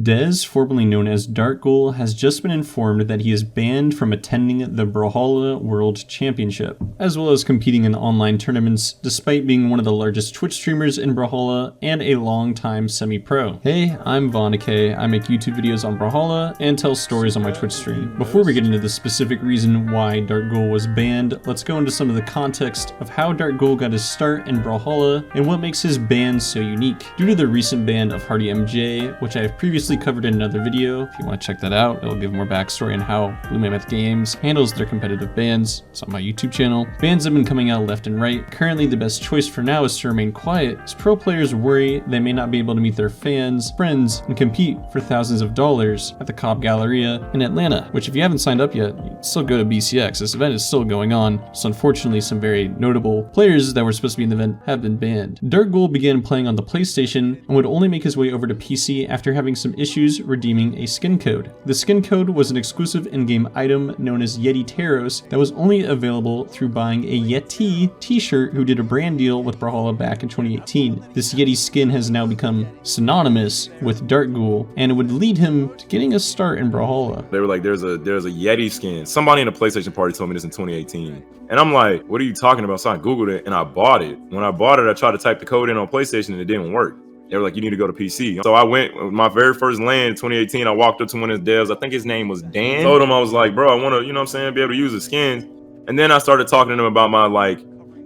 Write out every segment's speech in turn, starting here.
Dezz, formerly known as DarkGoul, has just been informed that he is banned from attending the Brawlhalla World Championship, as well as competing in online tournaments, despite being one of the largest Twitch streamers in Brawlhalla and a long-time semi-pro. Hey, I'm Vondakay. I make YouTube videos on Brawlhalla and tell stories on my Twitch stream. Before we get into the specific reason why DarkGoul was banned, let's go into some of the context of how DarkGoul got his start in Brawlhalla and what makes his ban so unique. Due to the recent ban of Hardy MJ, which I have previously covered in another video. If you want to check that out, it'll give more backstory on how Blue Mammoth Games handles their competitive bans. It's on my YouTube channel. Bans have been coming out left and right. Currently, the best choice for now is to remain quiet, as pro players worry they may not be able to meet their fans, friends, and compete for thousands of dollars at the Cobb Galleria in Atlanta, which if you haven't signed up yet, you can still go to BCX. This event is still going on, so unfortunately some very notable players that were supposed to be in the event have been banned. DarkGoul began playing on the PlayStation and would only make his way over to PC after having some issues redeeming a skin code. The skin code was an exclusive in-game item known as Yeti Taros that was only available through buying a Yeti t-shirt who did a brand deal with Brawlhalla back in 2018. This Yeti skin has now become synonymous with DarkGoul, and it would lead him to getting a start in Brawlhalla. They were like, there's a Yeti skin. Somebody in a PlayStation party told me this in 2018. And I'm like, what are you talking about? So I Googled it and I bought it. When I bought it, I tried to type the code in on PlayStation and it didn't work. They were like, you need to go to PC. So I went, my very first LAN in 2018, I walked up to one of his devs. I think his name was Dan. Told him, I was like, bro, I want to, you know what I'm saying, be able to use the skins. And then I started talking to them about my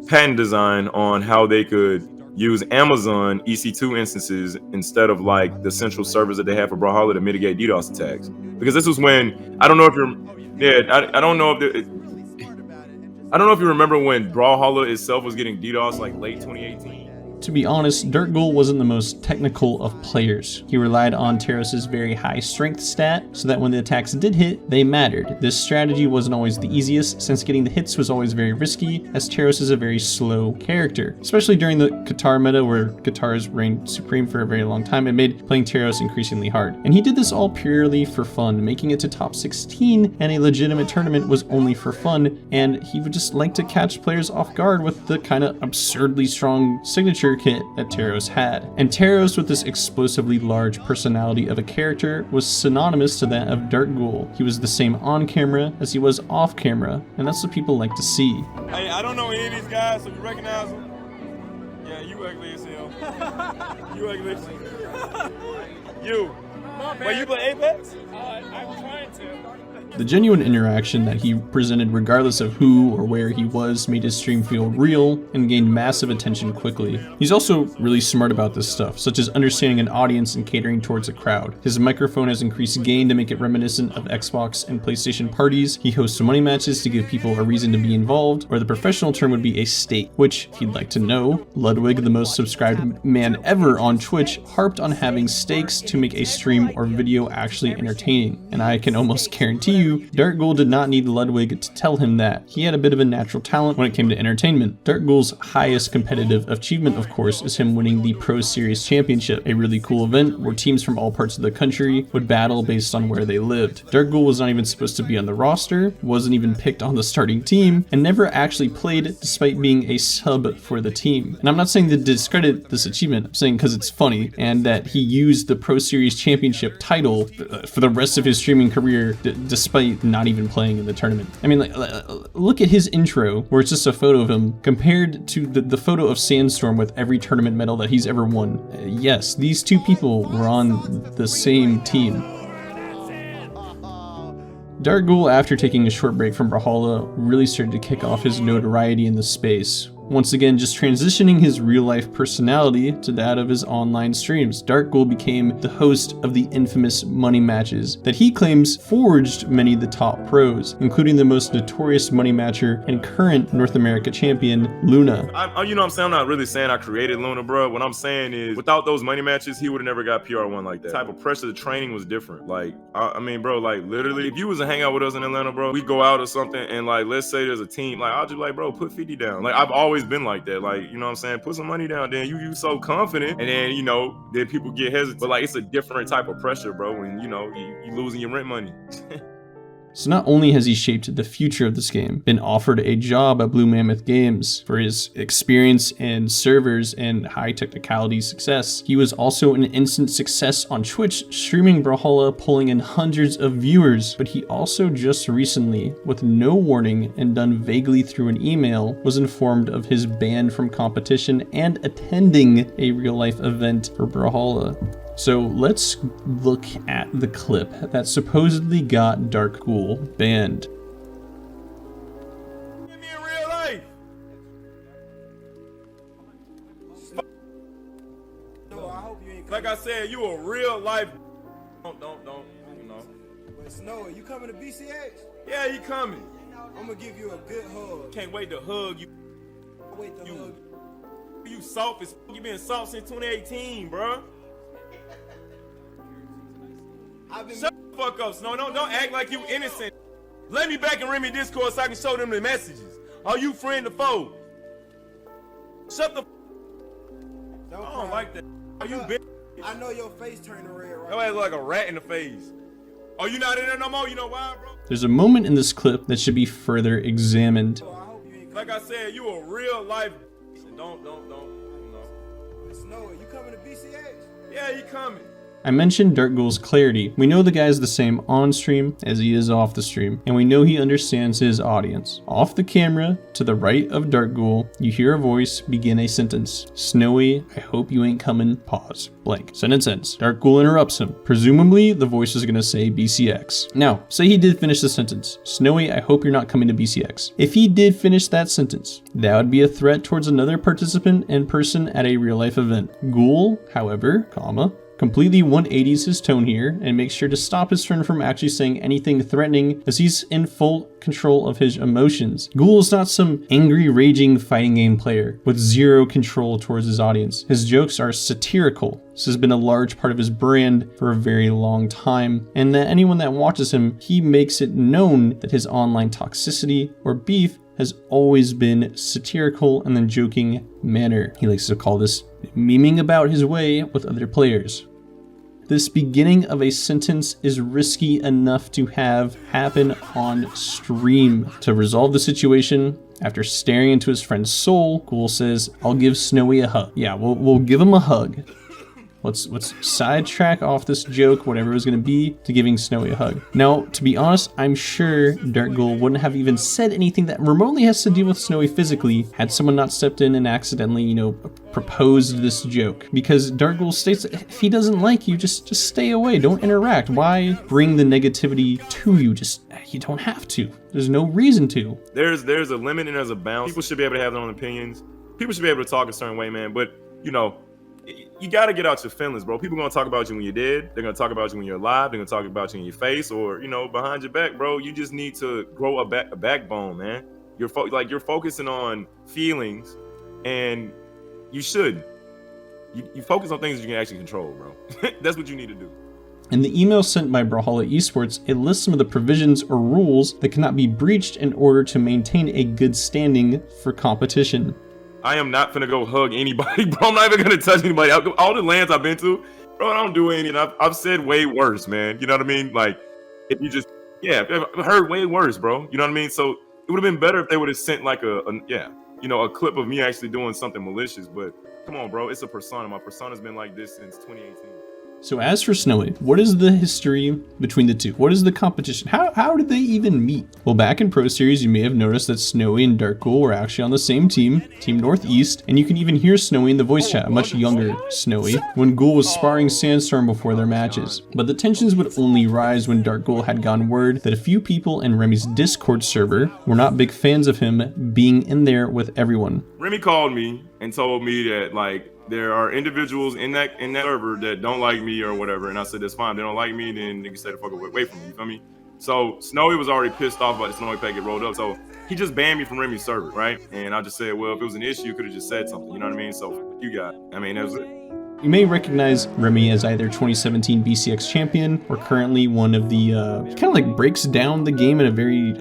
patent design on how they could use Amazon EC2 instances instead of the central servers that they have for Brawlhalla to mitigate DDoS attacks. Because this was when, I don't know if you're, I don't know if you remember when Brawlhalla itself was getting DDoS late 2018. To be honest, DarkGoul wasn't the most technical of players. He relied on Taros' very high strength stat so that when the attacks did hit, they mattered. This strategy wasn't always the easiest since getting the hits was always very risky, as Taros is a very slow character. Especially during the Qatar meta where Qatars reigned supreme for a very long time, it made playing Taros increasingly hard. And he did this all purely for fun. Making it to top 16 and a legitimate tournament was only for fun, and he would just like to catch players off guard with the kind of absurdly strong signature kit that Taros had. And Taros, with this explosively large personality of a character, was synonymous to that of DarkGoul. He was the same on camera as he was off camera, and that's what people like to see. Hey, I don't know any of these guys, so you recognize them? Yeah, you ugly as hell. You ugly as hell. You. Wait, you play Apex? I'm trying to. The genuine interaction that he presented regardless of who or where he was made his stream feel real and gained massive attention quickly. He's also really smart about this stuff, such as understanding an audience and catering towards a crowd. His microphone has increased gain to make it reminiscent of Xbox and PlayStation parties. He hosts money matches to give people a reason to be involved, or the professional term would be a stake, which, if you'd like to know, Ludwig, the most subscribed man ever on Twitch, harped on having stakes to make a stream or video actually entertaining. And I can almost guarantee you, DarkGoul did not need Ludwig to tell him that. He had a bit of a natural talent when it came to entertainment. DarkGoul's highest competitive achievement, of course, is him winning the Pro Series Championship, a really cool event where teams from all parts of the country would battle based on where they lived. DarkGoul was not even supposed to be on the roster, wasn't even picked on the starting team, and never actually played despite being a sub for the team. And I'm not saying to discredit this achievement, I'm saying because it's funny, and that he used the Pro Series Championship title for the rest of his streaming career despite not even playing in the tournament. I mean, look at his intro where it's just a photo of him compared to the photo of Sandstorm with every tournament medal that he's ever won. Yes, these two people were on the same team. DarkGoul, after taking a short break from Brawlhalla, really started to kick off his notoriety in the space. Once again, just transitioning his real-life personality to that of his online streams. DarkGoul became the host of the infamous money matches that he claims forged many of the top pros, including the most notorious money matcher and current North America champion, Luna. You know what I'm saying? I'm not really saying I created Luna, bro. What I'm saying is, without those money matches, he would have never got PR1 like that. The type of pressure, the training was different. I mean, bro, literally, if you was to hang out with us in Atlanta, bro, we go out or something, and let's say there's a team, I'll just bro, put 50 down. I've always been like that, you know what I'm saying, put some money down, then you so confident, and then then people get hesitant, but it's a different type of pressure, bro, when you losing your rent money. So not only has he shaped the future of this game, been offered a job at Blue Mammoth Games for his experience in servers and high technicality success, he was also an instant success on Twitch, streaming Brawlhalla, pulling in hundreds of viewers. But he also just recently, with no warning and done vaguely through an email, was informed of his ban from competition and attending a real-life event for Brawlhalla. So let's look at the clip that supposedly got DarkGoul banned. Give me in real life. No, I hope you ain't Like I said, you a real life. Don't, you know. But Snowy, you coming to BCX? Yeah, he coming. I'm gonna give you a good hug. Can't wait to hug you. Wait to hug. You soft as you been soft since 2018, bro. Shut the fuck up, Snow. Don't act like you innocent. Let me back in Remy Discord so I can show them the messages. Are you friend or foe? Shut the. I don't like that. Are you big? I know your face turning red right Your ass look like a rat in the face. Oh, you not in there no more? You know why, bro? There's a moment in this clip that should be further examined. now. I hope you ain't Like I said, you a real life. Don't, you know. Snowy, you coming to BCX? Yeah, he coming. I mentioned DarkGoul's clarity. We know the guy's the same on stream as he is off the stream, and we know he understands his audience. Off the camera, to the right of DarkGoul, you hear a voice begin a sentence. Snowy, I hope you ain't coming, pause, blank. Sentence ends. DarkGoul interrupts him. Presumably, the voice is gonna say BCX. Now, say he did finish the sentence. Snowy, I hope you're not coming to BCX. If he did finish that sentence, that would be a threat towards another participant in person at a real-life event. Ghoul, however, completely 180s his tone here and makes sure to stop his friend from actually saying anything threatening, as he's in full control of his emotions. Ghoul is not some angry, raging fighting game player with zero control towards his audience. His jokes are satirical. This has been a large part of his brand for a very long time, and that anyone that watches him, he makes it known that his online toxicity or beef has always been satirical and then joking manner. He likes to call this memeing about his way with other players. This beginning of a sentence is risky enough to have happen on stream. To resolve the situation, after staring into his friend's soul, Ghoul says, I'll give Snowy a hug. Yeah, we'll give him a hug. Let's sidetrack off this joke, whatever it was going to be, to giving Snowy a hug. Now, to be honest, I'm sure DarkGoul wouldn't have even said anything that remotely has to deal with Snowy physically had someone not stepped in and accidentally, proposed this joke. Because DarkGoul states that if he doesn't like you, just stay away. Don't interact. Why bring the negativity to you? You don't have to. There's no reason to. There's a limit and there's a bounce. People should be able to have their own opinions. People should be able to talk a certain way, man. But, you got to get out your feelings, bro. People going to talk about you when you're dead. They're going to talk about you when you're alive. They're going to talk about you in your face or, behind your back, bro. You just need to grow a backbone, man. You're focusing on feelings, and you should. You focus on things you can actually control, bro. That's what you need to do. In the email sent by Brawlhalla Esports, it lists some of the provisions or rules that cannot be breached in order to maintain a good standing for competition. I am not finna go hug anybody, bro. I'm not even gonna touch anybody. All the lands I've been to, bro, I don't do any. I've said way worse, man. You know what I mean? Like, if you just, I've heard way worse, bro. You know what I mean? So it would have been better if they would have sent like a clip of me actually doing something malicious. But come on, bro, it's a persona. My persona's been like this since 2018. So as for Snowy, what is the history between the two? What is the competition? How did they even meet? Well, back in Pro Series, you may have noticed that Snowy and DarkGoul were actually on the same team, Team Northeast, and you can even hear Snowy in the voice chat, a much younger Snowy, when Ghoul was sparring Sandstorm before their matches. But the tensions would only rise when DarkGoul had gotten word that a few people in Remy's Discord server were not big fans of him being in there with everyone. Remy called me and told me that, there are individuals in that server that don't like me or whatever, and I said that's fine. They don't like me, then they can stay the fuck away from me. You feel me? So Snowy was already pissed off about the Snowy pack get rolled up, so he just banned me from Remy's server, right? And I just said, well, if it was an issue, you could have just said something. You know what I mean? So you got it. I mean, that was it. You may recognize Remy as either 2017 BCX champion or currently one of the, kind of like breaks down the game in a very,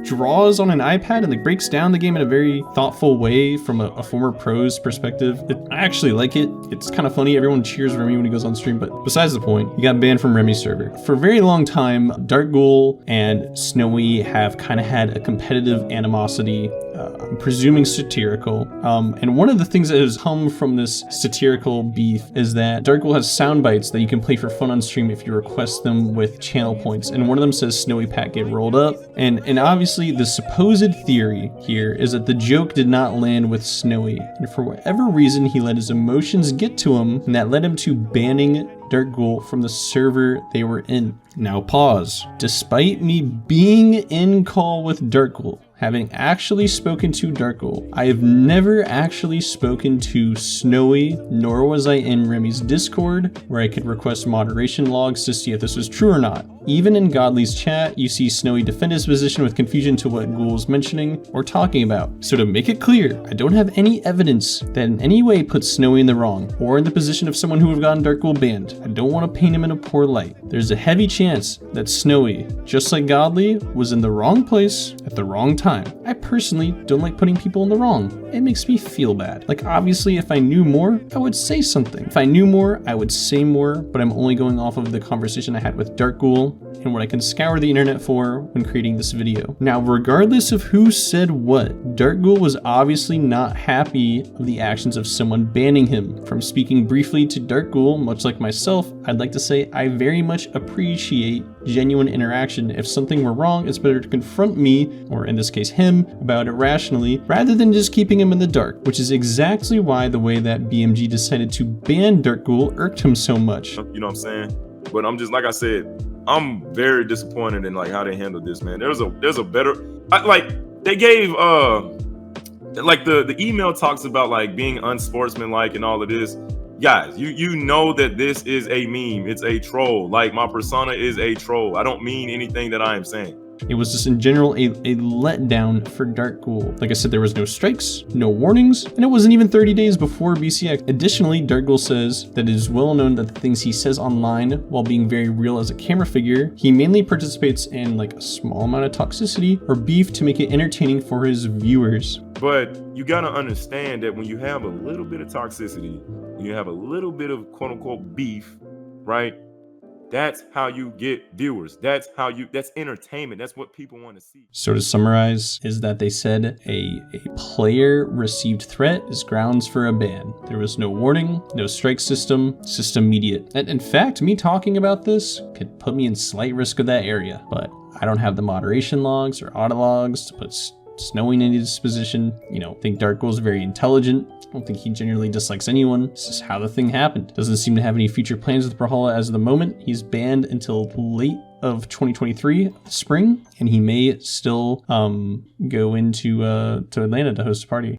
draws on an iPad and like breaks down the game in a very thoughtful way from a former pro's perspective. I actually like it. It's kind of funny. Everyone cheers Remy when he goes on stream, but besides the point, he got banned from Remy's server. For a very long time, DarkGoul and Snowy have kind of had a competitive animosity, I'm presuming satirical. And one of the things that has come from this satirical beef is that DarkGoul has sound bites that you can play for fun on stream if you request them with channel points. And one of them says Snowy Pat get rolled up. And obviously the supposed theory here is that the joke did not land with Snowy. And for whatever reason, he let his emotions get to him, and that led him to banning DarkGoul from the server they were in. Now pause. Despite me being in call with DarkGoul, having actually spoken to DarkGoul, I have never actually spoken to Snowy, nor was I in Remy's Discord, where I could request moderation logs to see if this was true or not. Even in Godly's chat, you see Snowy defend his position with confusion to what Ghoul's mentioning or talking about. So to make it clear, I don't have any evidence that in any way puts Snowy in the wrong, or in the position of someone who would have gotten DarkGoul banned. I don't want to paint him in a poor light. There's a heavy chance that Snowy, just like Godly, was in the wrong place at the wrong time. I personally don't like putting people in the wrong. It makes me feel bad. Like, obviously, if I knew more, I would say something. If I knew more, I would say more, but I'm only going off of the conversation I had with DarkGoul and what I can scour the internet for when creating this video. Now, regardless of who said what, DarkGoul was obviously not happy of the actions of someone banning him. From speaking briefly to DarkGoul, much like myself, I'd like to say I very much appreciate genuine interaction. If something were wrong, it's better to confront me, or in this case him, about it rationally, rather than just keeping him in the dark, which is exactly why the way that BMG decided to ban DarkGoul irked him so much. You know what I'm saying? But I'm just, like I said, I'm very disappointed in like how they handled this, man. There's a better, like they gave like the email talks about like being unsportsmanlike and all of this. Guys, you know that this is a meme. It's a troll. Like, my persona is a troll. I don't mean anything that I am saying. It was just in general a letdown for DarkGoul. Like I said, there was no strikes, no warnings, and it wasn't even 30 days before BCX. Additionally, DarkGoul says that it is well known that the things he says online, while being very real as a camera figure, he mainly participates in like a small amount of toxicity or beef to make it entertaining for his viewers. But you gotta understand that when you have a little bit of toxicity, you have a little bit of quote unquote beef, right? That's how you get viewers. That's entertainment. That's what people want to see. So to summarize, is that they said a player received threat is grounds for a ban. There was no warning, no strike system, just immediate. And in fact, me talking about this could put me in slight risk of that area, but I don't have the moderation logs or auto logs to put Snowy in his position. You know, I think DarkGoul's very intelligent. I don't think he generally dislikes anyone. This is how the thing happened. Doesn't seem to have any future plans with Brawlhalla as of the moment. He's banned until late of 2023 spring, and he may still go into to Atlanta to host a party.